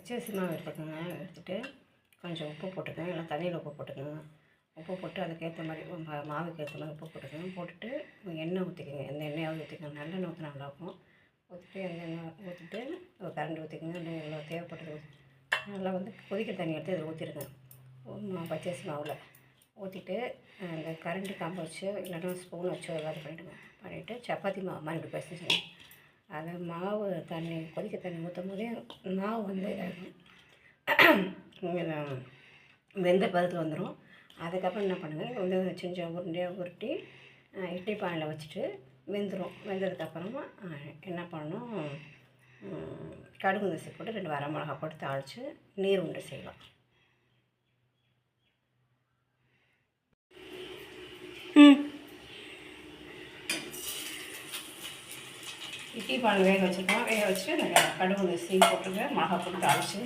பச்சரிசி மாவு எடுத்துக்கோங்க. எடுத்துகிட்டு கொஞ்சம் உப்பு போட்டுக்கோங்க, இல்லை தண்ணியில் உப்பு போட்டுக்கோங்க. உப்பு போட்டு அதுக்கேற்ற மாதிரி மாவுக்கு ஏற்ற மாதிரி உப்பு போட்டுக்கோங்க. போட்டுட்டு எண்ணெய் ஊற்றிக்கோங்க. எந்த எண்ணெயாவது ஊற்றிக்கோங்க. நல்லெண்ணெய் ஊற்றினா நல்லாயிருக்கும். ஊற்றிட்டு எண்ணெய் ஊற்றிட்டு ஒரு கரண்டி ஊற்றிக்கோங்க. இல்லை எவ்வளோ தேவைப்பட்டது நல்லா கொதிக்கிற தண்ணி எடுத்து இதில் ஊற்றிடுங்க. பச்சரிசி மாவில் ஊற்றிட்டு அந்த கரண்டி காம்பை வச்சு இல்லைன்னா ஸ்பூன் வச்சு ஏதாவது பண்ணிவிட்டு சப்பாத்தி மாவு மாதிரி இப்படி பிசைஞ்சுங்க. அதை மாவு தண்ணி கொதிக்க தண்ணி ஊற்றும் போதே மாவு வெந்த பதத்தில் வந்துடும். அதுக்கப்புறம் என்ன பண்ணுங்கள், சின்ன உருண்டையாக உருட்டி இட்லி பானையில் வச்சுட்டு வெந்துடும். வெந்ததுக்கப்புறமா என்ன பண்ணணும், கடுகு உளுந்து போட்டு 2 வரமிளகா போட்டு தாளித்து நீர் உருண்டை செய்யலாம். இட்லி பானை வேக வச்சுருக்கோம். வேக வச்சுட்டு கடுகு உளுந்து போட்டுருங்க. மிளகா போட்டு தாளித்து